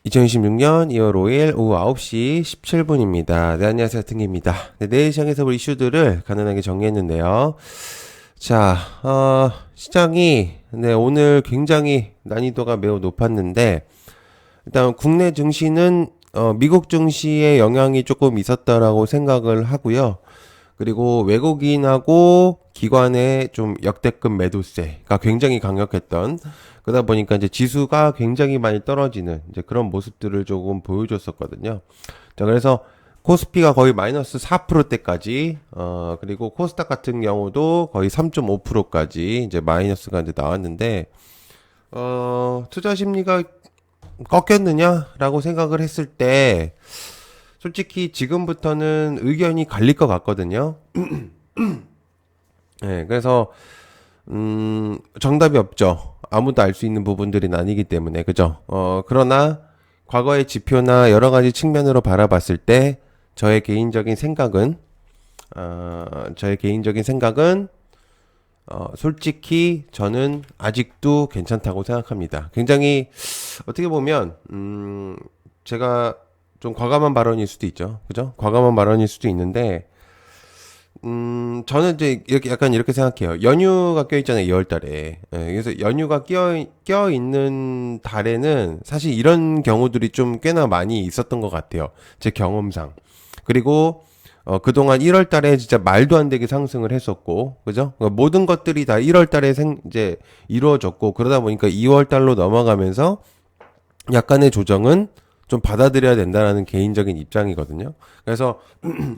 2026년 2월 5일 오후 9시 17분입니다. 네, 안녕하세요. 등기입니다. 네, 내일 시장에서 볼 이슈들을 간단하게 정리했는데요. 자, 시장이, 네, 오늘 굉장히 난이도가 매우 높았는데, 일단 국내 증시는, 미국 증시의 영향이 조금 있었다라고 생각을 하고요. 그리고 외국인하고 기관의 좀 역대급 매도세가 굉장히 강력했던 그러다 보니까 이제 지수가 굉장히 많이 떨어지는 이제 그런 모습들을 조금 보여줬었거든요. 자, 그래서 코스피가 거의 마이너스 4%대까지 그리고 코스닥 같은 경우도 거의 3.5%까지 이제 마이너스가 이제 나왔는데 투자 심리가 꺾였느냐라고 생각을 했을 때 솔직히 지금부터는 의견이 갈릴 것 같거든요. 네, 그래서 정답이 없죠. 아무도 알 수 있는 부분들은 아니기 때문에 그죠. 그러나 과거의 지표나 여러 가지 측면으로 바라봤을 때 저의 개인적인 생각은 저의 개인적인 생각은 솔직히 저는 아직도 괜찮다고 생각합니다. 굉장히 어떻게 보면 제가 좀 과감한 발언일 수도 있죠. 그죠? 과감한 발언일 수도 있는데 저는 이제 이렇게 약간 이렇게 생각해요. 연휴가 껴있잖아요, 2월 달에. 예, 그래서 연휴가 껴있는 달에는 사실 이런 경우들이 좀 꽤나 많이 있었던 것 같아요. 제 경험상. 그리고, 그동안 1월 달에 진짜 말도 안 되게 상승을 했었고, 그죠? 모든 것들이 다 1월 달에 이제 이루어졌고, 그러다 보니까 2월 달로 넘어가면서 약간의 조정은 좀 받아들여야 된다라는 개인적인 입장이거든요. 그래서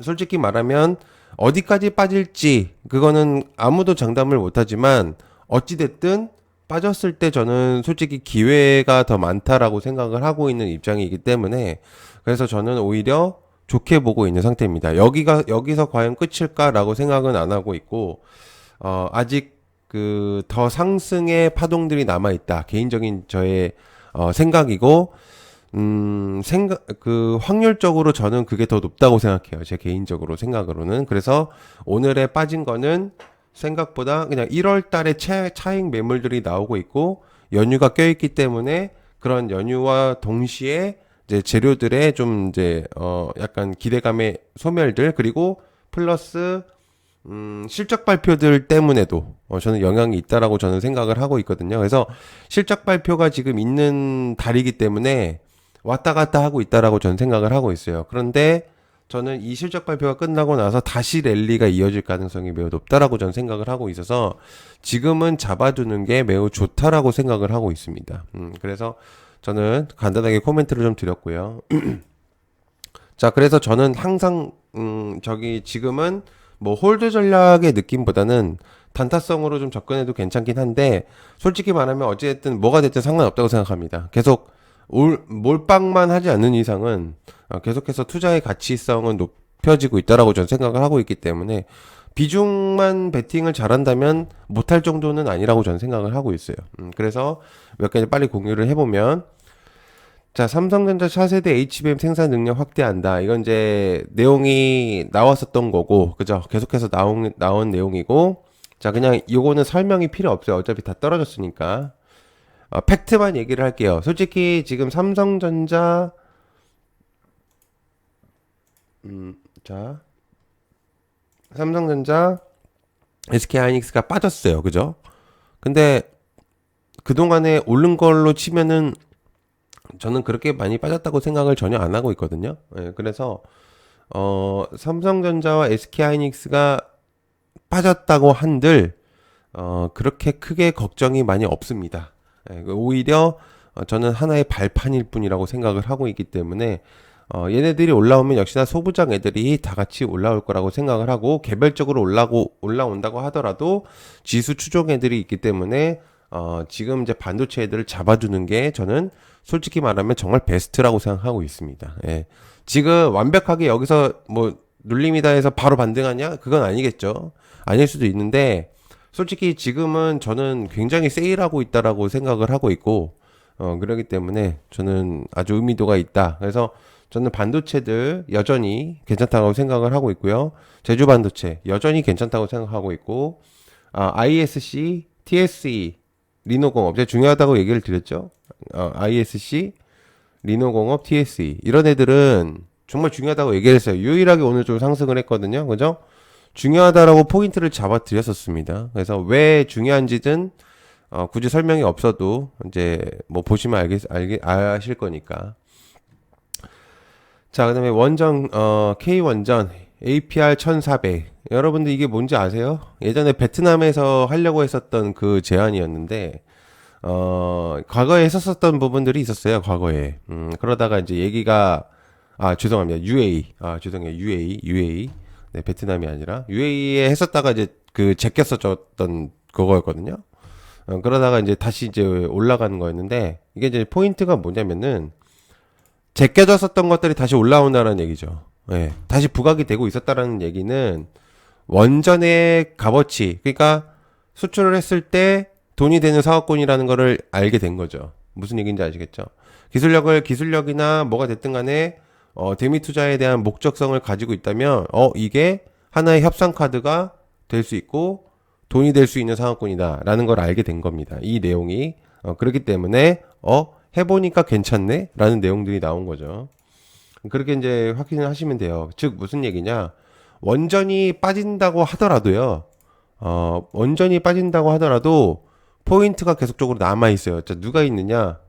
솔직히 말하면 어디까지 빠질지 그거는 아무도 장담을 못하지만 어찌됐든 빠졌을 때 저는 솔직히 기회가 더 많다라고 생각을 하고 있는 입장이기 때문에 그래서 저는 오히려 좋게 보고 있는 상태입니다. 여기서 과연 끝일까라고 생각은 안 하고 있고 아직 그 더 상승의 파동들이 남아 있다. 개인적인 저의 생각이고 확률적으로 저는 그게 더 높다고 생각해요. 제 개인적으로 생각으로는. 그래서 오늘에 빠진 거는 생각보다 그냥 1월 달에 차익 매물들이 나오고 있고, 연휴가 껴있기 때문에 그런 연휴와 동시에 이제 재료들의 좀 이제, 약간 기대감의 소멸들, 그리고 플러스, 실적 발표들 때문에도 저는 영향이 있다라고 저는 생각을 하고 있거든요. 그래서 실적 발표가 지금 있는 달이기 때문에 왔다 갔다 하고 있다라고 저는 생각을 하고 있어요. 그런데 저는 이 실적 발표가 끝나고 나서 다시 랠리가 이어질 가능성이 매우 높다라고 저는 생각을 하고 있어서 지금은 잡아두는 게 매우 좋다라고 생각을 하고 있습니다. 그래서 저는 간단하게 코멘트를 좀 드렸고요. 자, 그래서 저는 항상 지금은 뭐 홀드 전략의 느낌보다는 단타성으로 좀 접근해도 괜찮긴 한데 솔직히 말하면 어찌됐든 뭐가 됐든 상관없다고 생각합니다. 계속 몰빵만 하지 않는 이상은 계속해서 투자의 가치성은 높여지고 있다라고 저는 생각을 하고 있기 때문에 비중만 베팅을 잘한다면 못할 정도는 아니라고 저는 생각을 하고 있어요. 그래서 몇 가지 빨리 공유를 해보면 자, 삼성전자 차세대 HBM 생산 능력 확대한다. 이건 이제 내용이 나왔었던 거고, 그죠? 계속해서 나온 내용이고, 자, 그냥 요거는 설명이 필요 없어요. 어차피 다 떨어졌으니까. 팩트만 얘기를 할게요. 솔직히 지금 자, 삼성전자, SK하이닉스가 빠졌어요. 그죠? 근데 그동안에 오른 걸로 치면은 저는 그렇게 많이 빠졌다고 생각을 전혀 안 하고 있거든요. 예, 그래서 삼성전자와 SK하이닉스가 빠졌다고 한들 그렇게 크게 걱정이 많이 없습니다. 예, 오히려 저는 하나의 발판일 뿐이라고 생각을 하고 있기 때문에 얘네들이 올라오면 역시나 소부장 애들이 다 같이 올라올 거라고 생각을 하고 개별적으로 올라온다고 하더라도 지수 추종 애들이 있기 때문에 지금 이제 반도체 애들을 잡아주는 게 저는 솔직히 말하면 정말 베스트라고 생각하고 있습니다. 예. 지금 완벽하게 여기서 뭐 눌림이다 해서 바로 반등하냐? 그건 아니겠죠. 아닐 수도 있는데 솔직히 지금은 저는 굉장히 세일하고 있다라고 생각을 하고 있고 그러기 때문에 저는 아주 의미도가 있다. 그래서 저는 반도체들 여전히 괜찮다고 생각을 하고 있고요. 제주 반도체 여전히 괜찮다고 생각하고 있고 ISC, TSE, 리노공업 제가 중요하다고 얘기를 드렸죠. ISC, 리노공업, TSE 이런 애들은 정말 중요하다고 얘기를 했어요. 유일하게 오늘 좀 상승을 했거든요. 그죠? 중요하다라고 포인트를 잡아 드렸었습니다. 그래서 왜 중요한지는 굳이 설명이 없어도 이제 뭐 보시면 아실 거니까. 자, 그다음에 원전 K원전 APR 1400. 여러분들 이게 뭔지 아세요? 예전에 베트남에서 하려고 했었던 그 제안이었는데 과거에 했었던 부분들이 있었어요. 과거에. 그러다가 이제 얘기가 죄송합니다. UAE. 죄송해요. UAE. 네, 베트남이 아니라 UAE에 했었다가 이제 그 제꼈었던 그거였거든요. 그러다가 이제 다시 이제 올라가는 거였는데 이게 이제 포인트가 뭐냐면은 제껴졌었던 것들이 다시 올라온다는 얘기죠. 예. 다시 부각이 되고 있었다라는 얘기는 원전의 값어치, 그러니까 수출을 했을 때 돈이 되는 사업권이라는 거를 알게 된 거죠. 무슨 얘기인지 아시겠죠? 기술력이나 뭐가 됐든 간에 대미 투자에 대한 목적성을 가지고 있다면 이게 하나의 협상 카드가 될 수 있고 돈이 될 수 있는 상업권이다라는 걸 알게 된 겁니다. 이 내용이 그렇기 때문에 해보니까 괜찮네 라는 내용들이 나온 거죠. 그렇게 이제 확인을 하시면 돼요. 즉 무슨 얘기냐, 원전이 빠진다고 하더라도요, 원전이 빠진다고 하더라도 포인트가 계속적으로 남아있어요. 자, 누가 있느냐,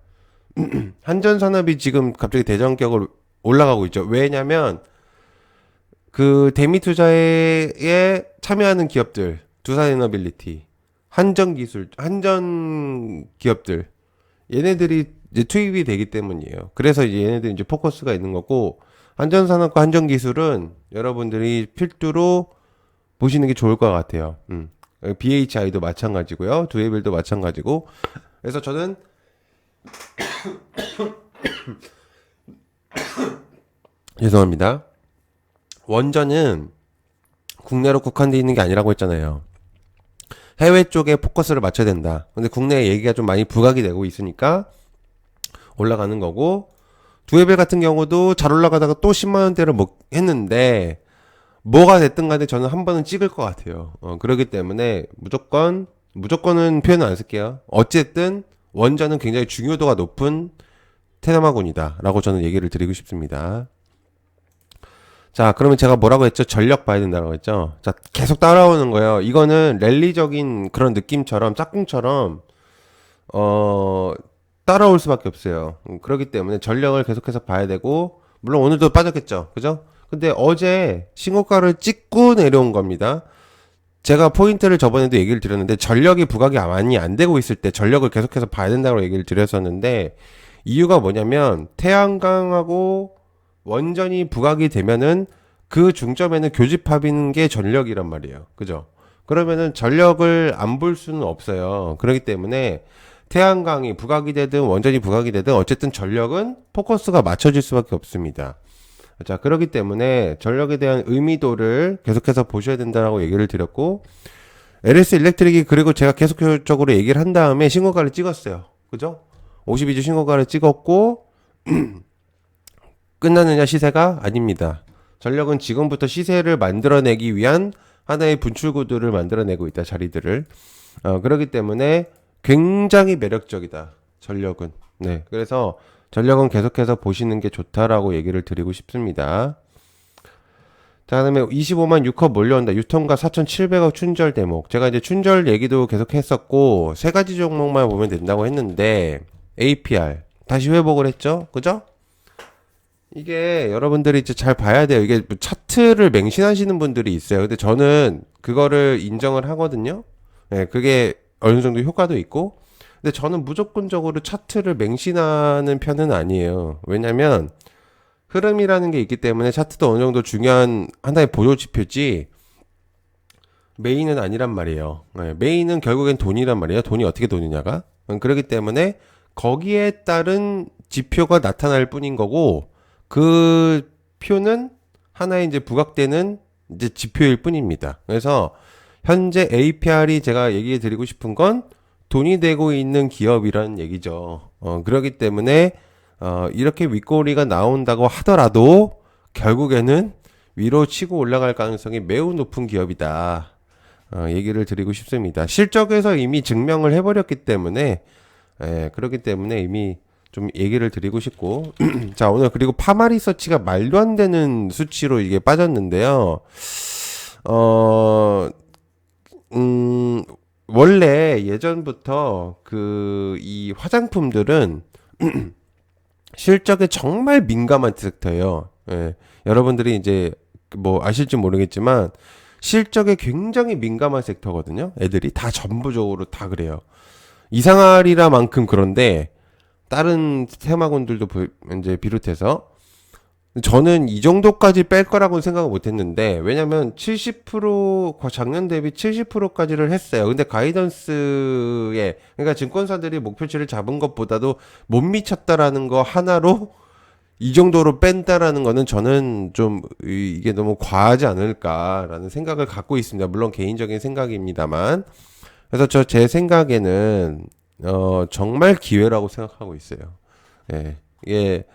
한전산업이 지금 갑자기 대전격으로 올라가고 있죠. 왜냐면 그 대미 투자에 참여하는 기업들, 두산에너빌리티, 한전기술, 한전 기업들, 얘네들이 이제 투입이 되기 때문이에요. 그래서 이제 얘네들이 이제 포커스가 있는 거고, 한전산업과 한전기술은 여러분들이 필두로 보시는 게 좋을 것 같아요. BHI도 마찬가지고요. 두에빌도 마찬가지고. 그래서 저는 죄송합니다. 원전은 국내로 국한되어 있는 게 아니라고 했잖아요. 해외 쪽에 포커스를 맞춰야 된다. 근데 국내 얘기가 좀 많이 부각이 되고 있으니까 올라가는 거고, 두에벨 같은 경우도 잘 올라가다가 또 10만원대를 했는데 뭐가 됐든 간에 저는 한 번은 찍을 것 같아요. 그렇기 때문에 무조건은 표현을 안 쓸게요. 어쨌든 원전은 굉장히 중요도가 높은 테마군이다 라고 저는 얘기를 드리고 싶습니다. 자, 그러면 제가 뭐라고 했죠? 전력 봐야 된다고 했죠? 자, 계속 따라오는 거예요. 이거는 랠리적인 그런 느낌처럼, 짝꿍처럼 따라올 수밖에 없어요. 그렇기 때문에 전력을 계속해서 봐야 되고, 물론 오늘도 빠졌겠죠. 그죠? 근데 어제 신고가를 찍고 내려온 겁니다. 제가 포인트를 저번에도 얘기를 드렸는데, 전력이 부각이 많이 안 되고 있을 때 전력을 계속해서 봐야 된다고 얘기를 드렸었는데, 이유가 뭐냐면 태양광하고 원전이 부각이 되면은 그 중점에는 교집합인 게 전력이란 말이에요. 그죠? 그러면은 전력을 안 볼 수는 없어요. 그렇기 때문에 태양광이 부각이 되든 원전이 부각이 되든 어쨌든 전력은 포커스가 맞춰질 수밖에 없습니다. 자, 그렇기 때문에 전력에 대한 의미도를 계속해서 보셔야 된다라고 얘기를 드렸고, LS 일렉트릭이, 그리고 제가 계속적으로 얘기를 한 다음에 신고가를 찍었어요. 그죠? 52주 신고가를 찍었고 끝나느냐 시세가 아닙니다. 전력은 지금부터 시세를 만들어내기 위한 하나의 분출구들을 만들어내고 있다, 자리들을. 그렇기 때문에 굉장히 매력적이다, 전력은. 네, 그래서 전력은 계속해서 보시는 게 좋다라고 얘기를 드리고 싶습니다. 자, 그다음에 25만 6컵 몰려온다. 유통가 4,700억 춘절 대목. 제가 이제 춘절 얘기도 계속 했었고, 세 가지 종목만 보면 된다고 했는데, APR 다시 회복을 했죠. 그죠? 이게 여러분들이 이제 잘 봐야 돼요. 이게 차트를 맹신하시는 분들이 있어요. 근데 저는 그거를 인정을 하거든요. 네, 그게 어느 정도 효과도 있고. 근데 저는 무조건적으로 차트를 맹신하는 편은 아니에요. 왜냐면 흐름이라는 게 있기 때문에 차트도 어느 정도 중요한 하나의 보조 지표지 메인은 아니란 말이에요. 네, 메인은 결국엔 돈이란 말이에요. 돈이 어떻게 도느냐가. 그렇기 때문에 거기에 따른 지표가 나타날 뿐인 거고, 그 표는 하나의 이제 부각되는 이제 지표일 뿐입니다. 그래서 현재 APR이 제가 얘기해 드리고 싶은 건 돈이 되고 있는 기업이라는 얘기죠. 그렇기 때문에 이렇게 윗꼬리가 나온다고 하더라도 결국에는 위로 치고 올라갈 가능성이 매우 높은 기업이다. 얘기를 드리고 싶습니다. 실적에서 이미 증명을 해버렸기 때문에, 그렇기 때문에 이미 좀 얘기를 드리고 싶고 자 오늘 그리고 파마리서치가 말도 안 되는 수치로 이게 빠졌는데요. 어, 원래 예전부터 그 이 화장품들은 실적에 정말 민감한 섹터예요. 예. 여러분들이 이제 뭐 아실지 모르겠지만 실적에 굉장히 민감한 섹터거든요. 애들이 다 전부적으로 다 그래요. 이상하리라만큼 그런데 다른 테마군들도 이제 비롯해서 저는 이 정도까지 뺄 거라고는 생각을 못 했는데, 왜냐면 70%, 작년 대비 70%까지를 했어요. 근데 가이던스에, 그러니까 증권사들이 목표치를 잡은 것보다도 못 미쳤다라는 거 하나로 이 정도로 뺀다라는 거는 저는 좀 이게 너무 과하지 않을까라는 생각을 갖고 있습니다. 물론 개인적인 생각입니다만. 그래서 제 생각에는, 정말 기회라고 생각하고 있어요. 예. 이게,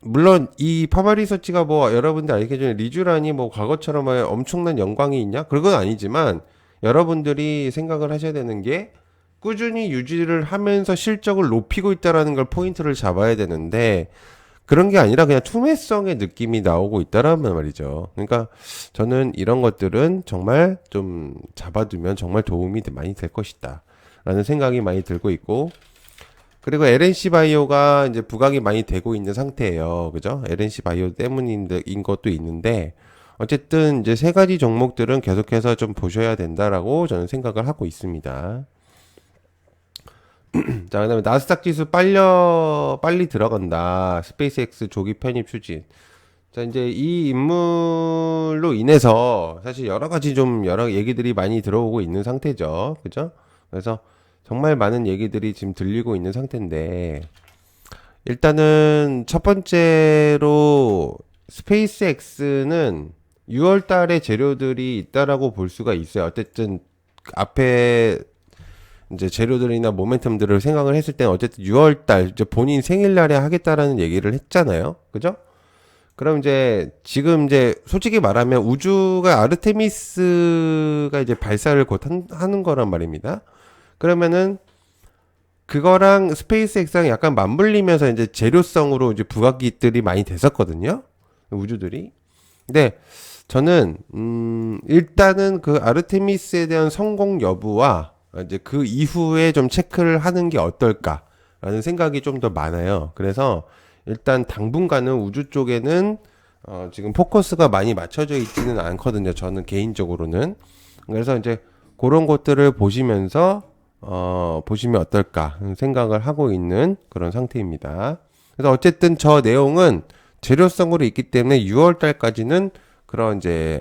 물론 이 파마리서치가 뭐 여러분들 알겠지만 리쥬란이 뭐 과거처럼 엄청난 영광이 있냐? 그런 건 아니지만 여러분들이 생각을 하셔야 되는 게 꾸준히 유지를 하면서 실적을 높이고 있다라는 걸 포인트를 잡아야 되는데 그런 게 아니라 그냥 투매성의 느낌이 나오고 있다라는 말이죠. 그러니까 저는 이런 것들은 정말 좀 잡아두면 정말 도움이 많이 될 것이다. 라는 생각이 많이 들고 있고 그리고 LNC 바이오가 이제 부각이 많이 되고 있는 상태예요. 그죠? LNC 바이오 때문인 것도 있는데, 어쨌든 이제 세 가지 종목들은 계속해서 좀 보셔야 된다라고 저는 생각을 하고 있습니다. 자, 그 다음에 나스닥 지수 빨리 들어간다. 스페이스X 조기 편입 추진. 자, 이제 이 인물로 인해서 사실 여러 얘기들이 많이 들어오고 있는 상태죠. 그죠? 그래서 정말 많은 얘기들이 지금 들리고 있는 상태인데 일단은 첫 번째로 스페이스X는 6월 달에 재료들이 있다라고 볼 수가 있어요. 어쨌든 앞에 이제 재료들이나 모멘텀들을 생각을 했을 때는 어쨌든 6월 달 이제 본인 생일날에 하겠다라는 얘기를 했잖아요. 그죠? 그럼 이제 지금 이제 솔직히 말하면 우주가 아르테미스가 이제 발사를 곧 하는 거란 말입니다. 그러면은 그거랑 스페이스X랑 약간 맞물리면서 이제 재료성으로 이제 부각기들이 많이 됐었거든요. 우주들이. 근데 저는 일단은 그 아르테미스에 대한 성공 여부와 이제 그 이후에 좀 체크를 하는 게 어떨까라는 생각이 좀 더 많아요. 그래서 일단 당분간은 우주 쪽에는 지금 포커스가 많이 맞춰져 있지는 않거든요. 저는 개인적으로는. 그래서 이제 그런 것들을 보시면서 보시면 어떨까 생각을 하고 있는 그런 상태입니다. 그래서 어쨌든 저 내용은 재료성으로 있기 때문에 6월 달까지는 그런 이제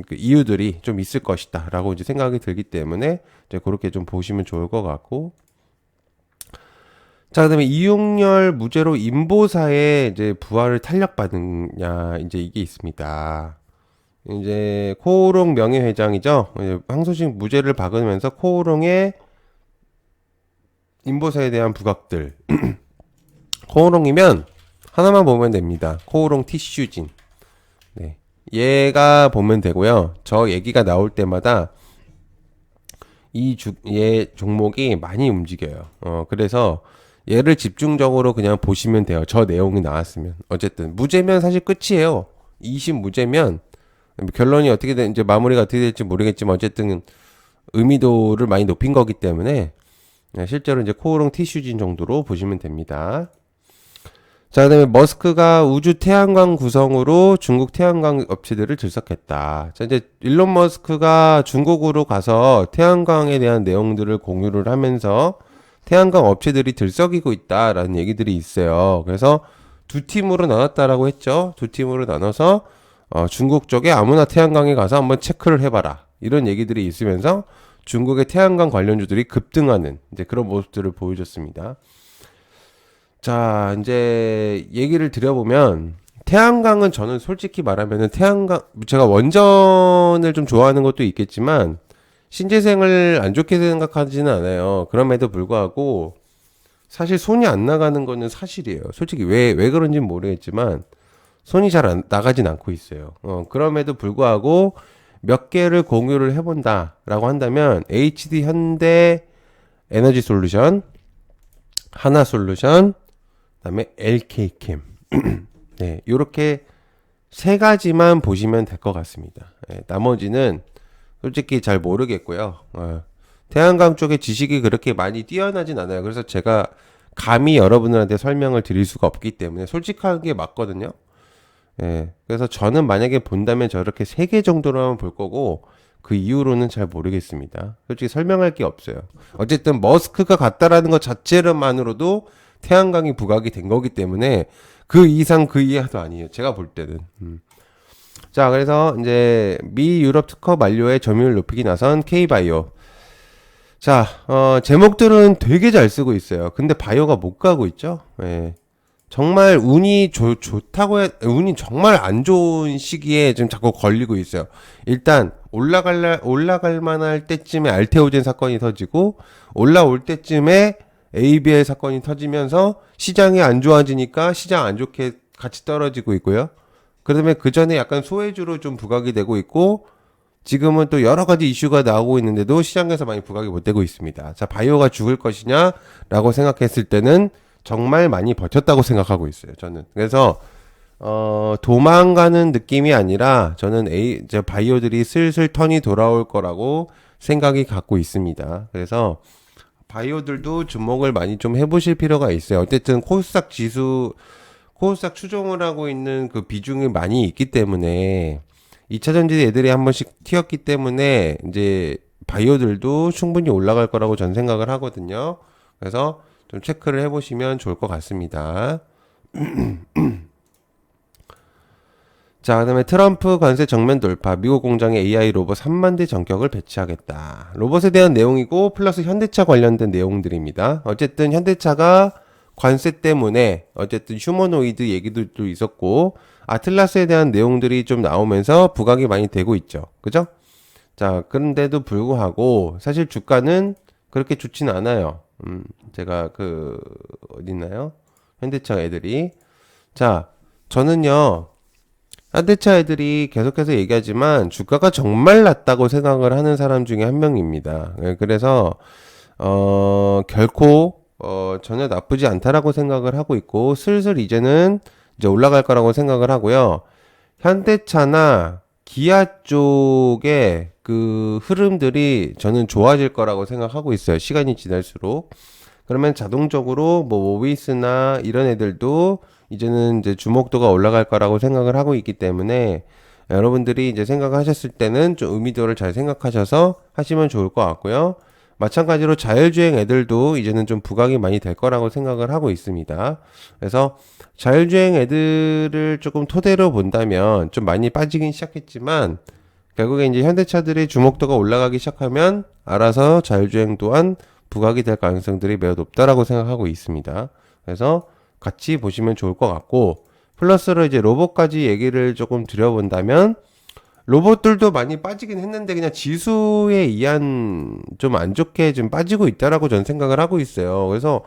그 이유들이 좀 있을 것이다라고 이제 생각이 들기 때문에 이제 그렇게 좀 보시면 좋을 것 같고. 자, 그다음에 이용렬 무죄로 인보사에 이제 부활을 탄력받느냐 이제 이게 있습니다. 이제 코오롱 명예회장이죠. 항소심 무죄를 받으면서 코오롱의 인보사에 대한 부각들. 코오롱이면 하나만 보면 됩니다. 코오롱 티슈진. 네. 얘가 보면 되고요. 저 얘기가 나올 때마다 얘 종목이 많이 움직여요. 그래서 얘를 집중적으로 그냥 보시면 돼요. 저 내용이 나왔으면. 어쨌든 무죄면 사실 끝이에요. 2심 무죄면 결론이 어떻게 이제 마무리가 어떻게 될지 모르겠지만 어쨌든 의미도를 많이 높인 거기 때문에 실제로 이제 코오롱 티슈진 정도로 보시면 됩니다. 자, 그다음에 머스크가 우주 태양광 구성으로 중국 태양광 업체들을 들썩했다. 자, 이제 일론 머스크가 중국으로 가서 태양광에 대한 내용들을 공유를 하면서 태양광 업체들이 들썩이고 있다라는 얘기들이 있어요. 그래서 두 팀으로 나눴다라고 했죠. 두 팀으로 나눠서 중국 쪽에 아무나 태양광에 가서 한번 체크를 해봐라. 이런 얘기들이 있으면서 중국의 태양광 관련주들이 급등하는 이제 그런 모습들을 보여줬습니다. 자, 이제 얘기를 드려보면 태양광은 저는 솔직히 말하면은 제가 원전을 좀 좋아하는 것도 있겠지만 신재생을 안 좋게 생각하지는 않아요. 그럼에도 불구하고 사실 손이 안 나가는 거는 사실이에요. 솔직히 왜 그런지는 모르겠지만 손이 잘 나가진 않고 있어요. 그럼에도 불구하고 몇 개를 공유를 해본다라고 한다면 HD 현대 에너지 솔루션, 하나솔루션, 그다음에 LK캠. 네, 요렇게 세 가지만 보시면 될 것 같습니다. 네, 나머지는 솔직히 잘 모르겠고요. 태양광 쪽에 지식이 그렇게 많이 뛰어나진 않아요. 그래서 제가 감히 여러분들한테 설명을 드릴 수가 없기 때문에 솔직한 게 맞거든요. 예. 그래서 저는 만약에 본다면 저렇게 세 개 정도로만 볼 거고 그 이후로는 잘 모르겠습니다. 솔직히 설명할 게 없어요. 어쨌든 머스크가 갔다라는 것 자체만으로도 태양광이 부각이 된 거기 때문에 그 이상 그 이하도 아니에요. 제가 볼 때는. 자, 그래서 이제 미 유럽 특허 만료에 점유율 높이기 나선 K바이오. 자, 제목들은 되게 잘 쓰고 있어요. 근데 바이오가 못 가고 있죠. 예. 정말 운이 좋다고 운이 정말 안 좋은 시기에 지금 자꾸 걸리고 있어요. 일단 올라갈 만할 때쯤에 알테오젠 사건이 터지고 올라올 때쯤에 ABL 사건이 터지면서 시장이 안 좋아지니까 시장 안 좋게 같이 떨어지고 있고요. 그다음에 그 전에 약간 소외주로 좀 부각이 되고 있고 지금은 또 여러 가지 이슈가 나오고 있는데도 시장에서 많이 부각이 못 되고 있습니다. 자, 바이오가 죽을 것이냐라고 생각했을 때는 정말 많이 버텼다고 생각하고 있어요. 저는. 그래서 도망가는 느낌이 아니라 저는 이제 바이오들이 슬슬 턴이 돌아올 거라고 생각이 갖고 있습니다. 그래서 바이오들도 주목을 많이 좀 해보실 필요가 있어요. 어쨌든 코스닥 추종을 하고 있는 그 비중이 많이 있기 때문에 2차전지 애들이 한 번씩 튀었기 때문에 이제 바이오들도 충분히 올라갈 거라고 전 생각을 하거든요. 그래서 좀 체크를 해보시면 좋을 것 같습니다. 자, 그다음에 트럼프 관세 정면 돌파. 미국 공장에 AI 로봇 3만 대 전격을 배치하겠다. 로봇에 대한 내용이고 플러스 현대차 관련된 내용들입니다. 어쨌든 현대차가 관세 때문에 어쨌든 휴머노이드 얘기도 또 있었고 아틀라스에 대한 내용들이 좀 나오면서 부각이 많이 되고 있죠. 그죠? 자, 그런데도 불구하고 사실 주가는 그렇게 좋진 않아요. 제가 어디 있나요? 현대차 애들이. 자, 저는요. 현대차 애들이 계속해서 얘기하지만 주가가 정말 낮다고 생각을 하는 사람 중에 한 명입니다. 그래서 결코 전혀 나쁘지 않다라고 생각을 하고 있고 슬슬 이제는 이제 올라갈 거라고 생각을 하고요. 현대차나 기아 쪽의 그 흐름들이 저는 좋아질 거라고 생각하고 있어요. 시간이 지날수록. 그러면 자동적으로 뭐 모비스나 이런 애들도 이제는 이제 주목도가 올라갈 거라고 생각을 하고 있기 때문에 여러분들이 이제 생각하셨을 때는 좀 의미도를 잘 생각하셔서 하시면 좋을 것 같고요. 마찬가지로 자율주행 애들도 이제는 좀 부각이 많이 될 거라고 생각을 하고 있습니다. 그래서 자율주행 애들을 조금 토대로 본다면 좀 많이 빠지긴 시작했지만 결국에 이제 현대차들의 주목도가 올라가기 시작하면 알아서 자율주행 또한 부각이 될 가능성들이 매우 높다라고 생각하고 있습니다. 그래서 같이 보시면 좋을 것 같고 플러스로 이제 로봇까지 얘기를 조금 드려본다면 로봇들도 많이 빠지긴 했는데 그냥 지수에 의한 좀 안 좋게 좀 빠지고 있다라고 저는 생각을 하고 있어요. 그래서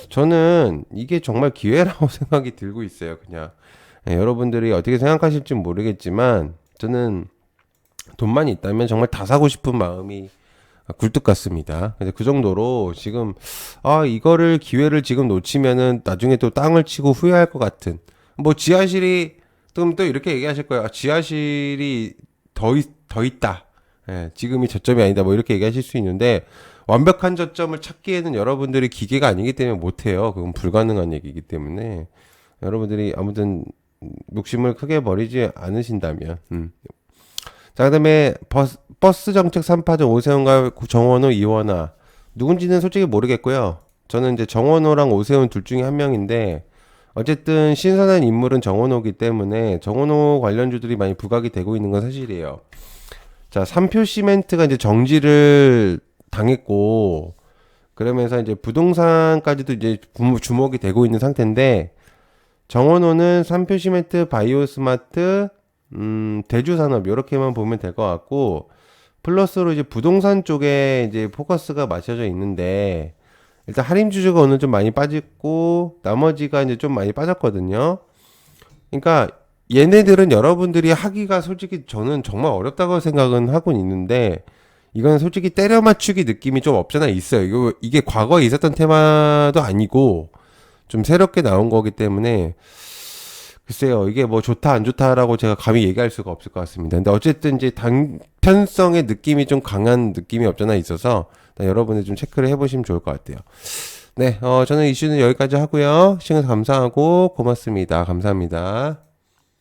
저는 이게 정말 기회라고 생각이 들고 있어요. 그냥 여러분들이 어떻게 생각하실지 모르겠지만 저는 돈만 있다면 정말 다 사고 싶은 마음이 굴뚝 같습니다. 근데 그 정도로 지금 이거를 기회를 지금 놓치면은 나중에 또 땅을 치고 후회할 것 같은 뭐 지하실이 또 이렇게 얘기하실 거예요. 지하실이 더 있다. 예, 지금이 저점이 아니다. 뭐 이렇게 얘기하실 수 있는데 완벽한 저점을 찾기에는 여러분들이 기계가 아니기 때문에 못해요. 그건 불가능한 얘기이기 때문에 여러분들이 아무튼 욕심을 크게 버리지 않으신다면 자, 그다음에 버스 정책 3파전 오세훈과 정원호, 이원화 누군지는 솔직히 모르겠고요. 저는 이제 정원호랑 오세훈 둘 중에 한 명인데 어쨌든 신선한 인물은 정원호기 때문에 정원호 관련주들이 많이 부각이 되고 있는 건 사실이에요. 자, 삼표 시멘트가 이제 정지를 당했고 그러면서 이제 부동산까지도 이제 주목이 되고 있는 상태인데 정원호는 삼표 시멘트, 바이오스마트, 대주산업 요렇게만 보면 될 것 같고 플러스로 이제 부동산 쪽에 이제 포커스가 맞춰져 있는데 일단 할인주주가 오늘 좀 많이 빠졌고 나머지가 이제 좀 많이 빠졌거든요. 그러니까 얘네들은 여러분들이 하기가 솔직히 저는 정말 어렵다고 생각은 하고 있는데 이건 솔직히 때려 맞추기 느낌이 좀 없잖아 있어요. 이게 과거에 있었던 테마도 아니고 좀 새롭게 나온 거기 때문에 글쎄요, 이게 뭐 좋다 안 좋다라고 제가 감히 얘기할 수가 없을 것 같습니다. 근데 어쨌든 이제 단편성의 느낌이 좀 강한 느낌이 없잖아 있어서 여러분이 좀 체크를 해보시면 좋을 것 같아요. 네, 저는 이슈는 여기까지 하고요. 시간 감사하고 고맙습니다. 감사합니다.